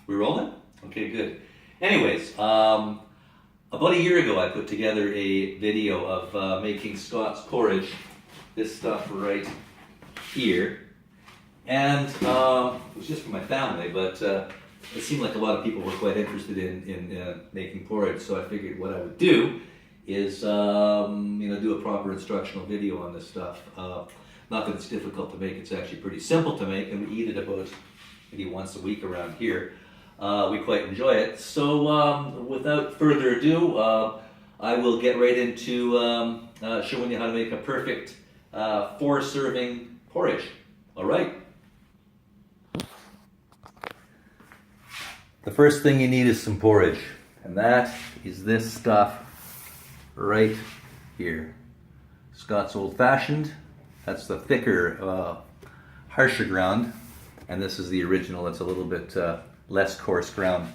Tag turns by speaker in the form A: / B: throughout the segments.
A: We rolling? Okay, good. Anyways, about a year ago I put together a video of making Scott's porridge, this stuff right here. And it was just for my family, but it seemed like a lot of people were quite interested in making porridge, so I figured what I would do is do a proper instructional video on this stuff. Not that it's difficult to make, it's actually pretty simple to make, and we eat it about maybe once a week around here. We quite enjoy it. So without further ado, I will get right into showing you how to make a perfect 4-serving porridge. All right. The first thing you need is some porridge, and that is this stuff right here. Scott's Old Fashioned. That's the thicker, harsher ground, and this is the original. That's a little bit less coarse ground.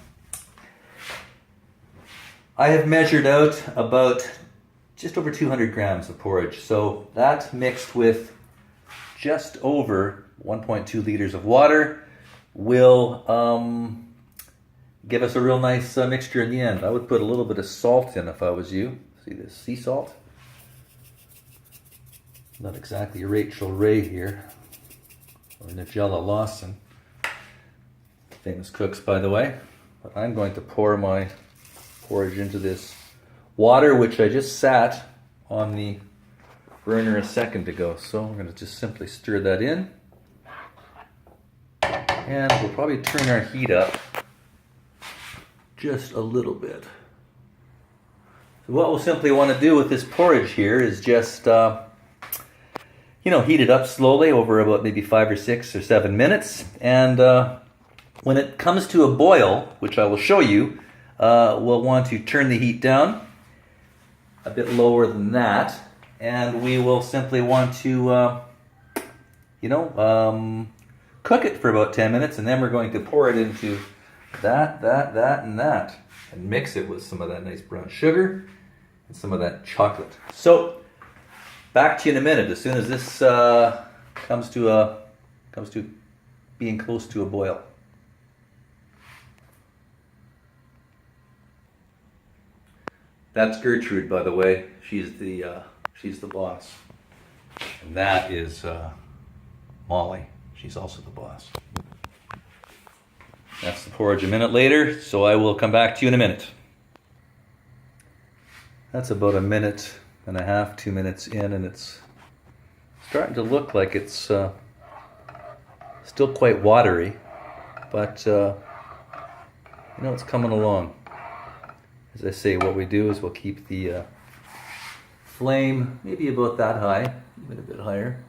A: I have measured out about just over 200 grams of porridge, so that mixed with just over 1.2 liters of water will give us a real nice mixture in the end. I would put a little bit of salt in if I was you. See this sea salt? Not exactly Rachel Ray here, or Nigella Lawson. Famous cooks, by the way. But I'm going to pour my porridge into this water, which I just sat on the burner a second ago. So I'm going to just simply stir that in. And we'll probably turn our heat up just a little bit. So what we'll simply want to do with this porridge here is just, heat it up slowly over about maybe 5 or 6 or 7 minutes. And when it comes to a boil, which I will show you, we'll want to turn the heat down a bit lower than that. And we will simply want to, cook it for about 10 minutes. And then we're going to pour it into that, and that, and mix it with some of that nice brown sugar and some of that chocolate. So, back to you in a minute. As soon as this comes to being close to a boil. That's Gertrude, by the way. She's the boss, and that is Molly. She's also the boss. That's the porridge a minute later, so I will come back to you in a minute. That's about a minute and a half, 2 minutes in, and it's starting to look like it's still quite watery, but it's coming along. As I say, what we do is we'll keep the flame maybe about that high, even a bit higher.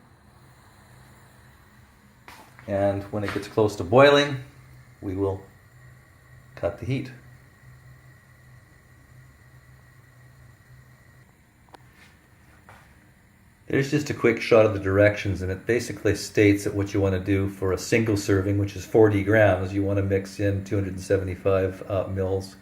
A: And when it gets close to boiling, we will cut the heat. There's just a quick shot of the directions, and it basically states that what you want to do for a single serving, which is 40 grams, you want to mix in 275 mils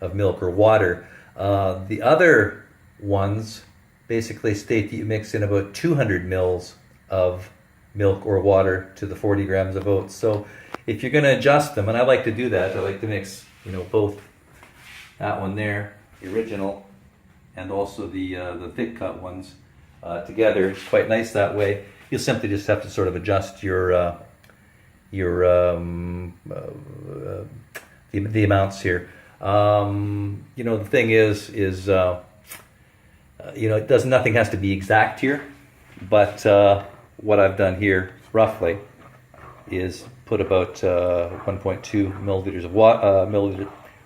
A: of milk or water. The other ones basically state that you mix in about 200 mils of milk or water to the 40 grams of oats. So if you're going to adjust them, and I like to do that, I like to mix, both that one there, the original, and also the thick cut ones together. It's quite nice that way. You'll simply just have to sort of adjust the amounts here. The thing is nothing has to be exact here, but what I've done here roughly is put about 1.2 milliliters of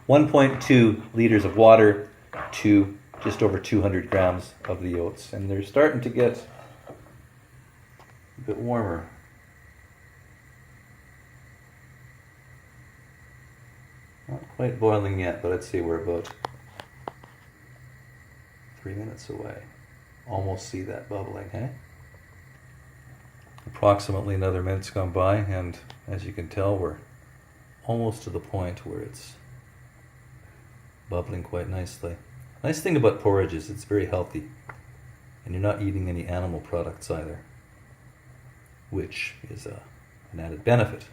A: 1.2 liters of water to just over 200 grams of the oats, and they're starting to get a bit warmer. Not quite boiling yet, but I'd say we're about 3 minutes away. Almost see that bubbling, hey? Approximately another minute's gone by, and as you can tell, we're almost to the point where it's bubbling quite nicely. Nice thing about porridge is it's very healthy, and you're not eating any animal products either, which is an added benefit.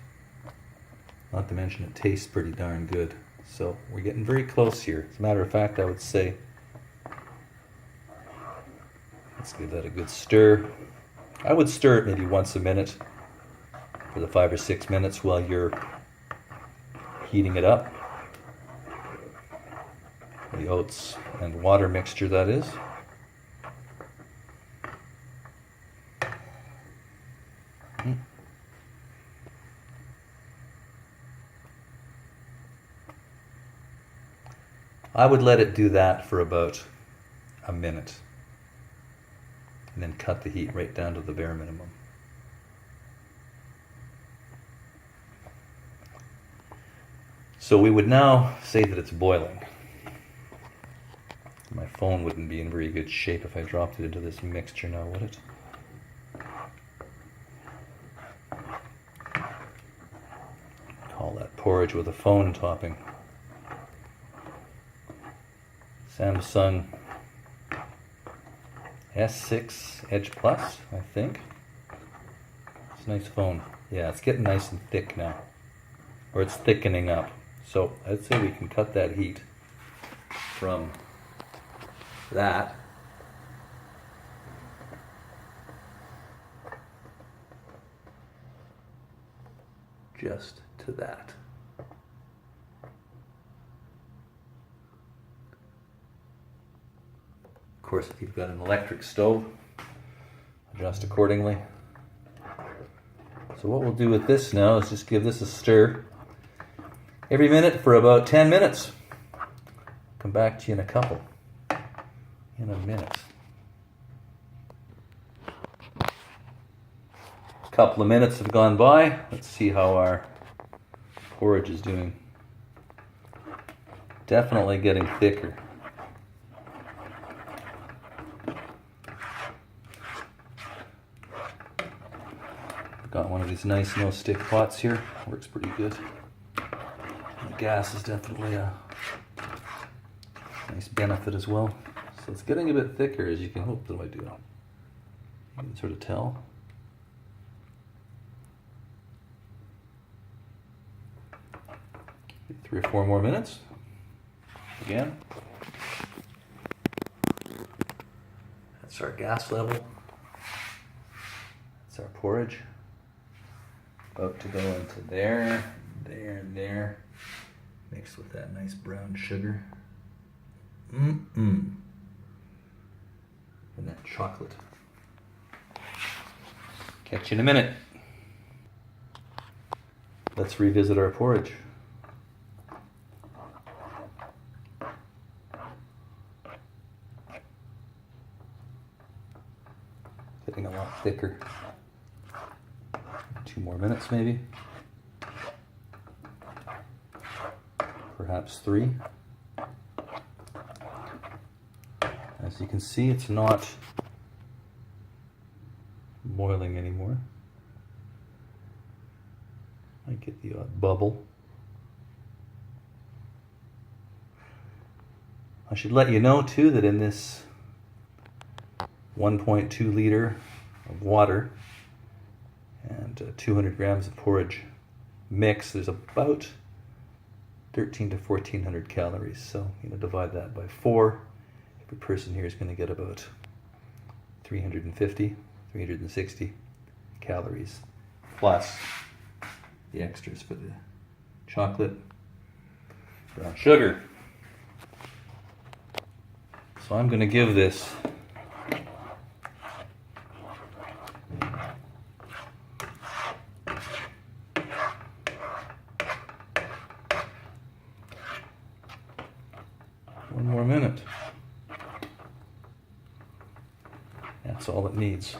A: Not to mention it tastes pretty darn good. So we're getting very close here. As a matter of fact, I would say, let's give that a good stir. I would stir it maybe once a minute for the 5 or 6 minutes while you're heating it up. The oats and water mixture, that is. I would let it do that for about a minute and then cut the heat right down to the bare minimum. So we would now say that it's boiling. My phone wouldn't be in very good shape if I dropped it into this mixture now, would it? Call that porridge with a phone topping. Samsung S6 Edge Plus, I think. It's a nice phone. Yeah, it's getting nice and thick now. Or it's thickening up. So I'd say we can cut that heat from that just to that. Of course, if you've got an electric stove, adjust accordingly. So what we'll do with this now is just give this a stir every minute for about 10 minutes. Come back to you in a minute. A couple of minutes have gone by. Let's see how our porridge is doing. Definitely getting thicker. Got one of these nice no-stick pots here. Works pretty good. The gas is definitely a nice benefit as well. So it's getting a bit thicker, as you can hope that I do. You can sort of tell. Maybe 3 or 4 more minutes. Again. That's our gas level. That's our porridge. About to go into there, there, and there. Mixed with that nice brown sugar. And that chocolate. Catch you in a minute. Let's revisit our porridge. Getting a lot thicker. 2 more minutes maybe. Perhaps 3. As you can see, it's not boiling anymore. I get the odd bubble. I should let you know too that in this 1.2 liter of water and 200 grams of porridge mix, there's about 13 to 1400 calories. So divide that by 4. Every person here is going to get about 350, 360 calories, plus the extras for the chocolate, brown sugar. So I'm going to give this one more minute. That's all it needs.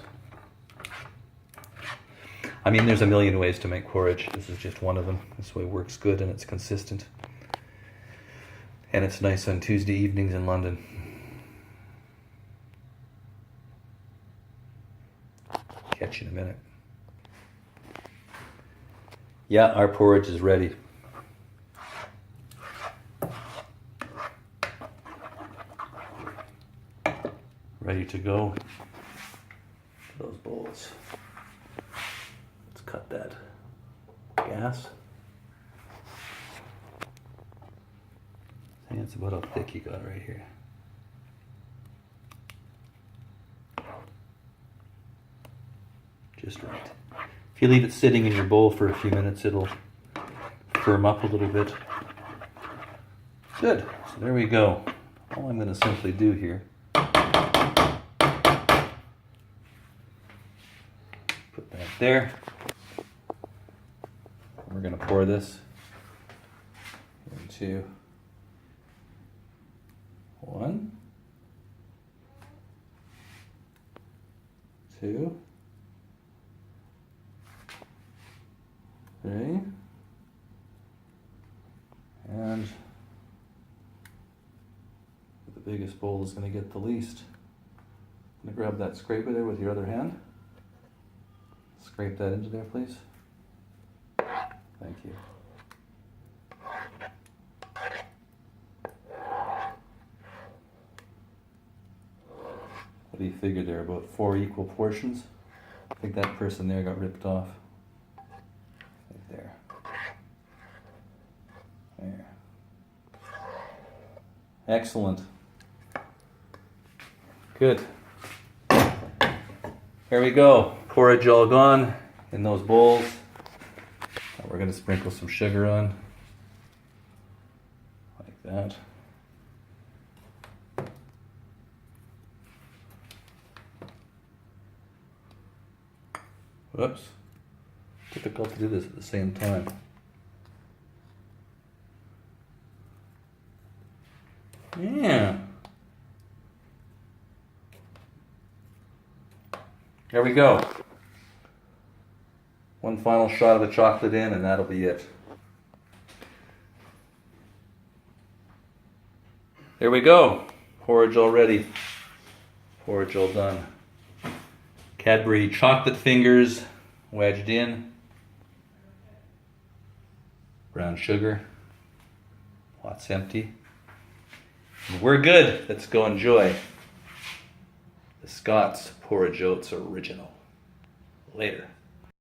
A: I mean, there's a million ways to make porridge. This is just one of them. This way works good and it's consistent. And it's nice on Tuesday evenings in London. Catch you in a minute. Yeah, our porridge is ready. Ready to go. Those bowls. Let's cut that gas. Yeah, it's about how thick you got right here. Just right. If you leave it sitting in your bowl for a few minutes, it'll firm up a little bit. Good. So there we go. All I'm going to simply do here, put that there. We're going to pour this into 1, 2, 3, and the biggest bowl is going to get the least. I'm going to grab that scraper there with your other hand. Scrape that into there, please. Thank you. What do you figure there? About 4 equal portions? I think that person there got ripped off. Right there. There. Excellent. Good. There we go. Porridge all gone in those bowls. Now we're going to sprinkle some sugar on. Like that. Whoops. Difficult to do this at the same time. Yeah. There we go. One final shot of the chocolate in, and that'll be it. There we go. Porridge all ready. Porridge all done. Cadbury chocolate fingers wedged in. Brown sugar. Pot's empty. And we're good. Let's go enjoy the Scott's Porridge Oats Original. Later.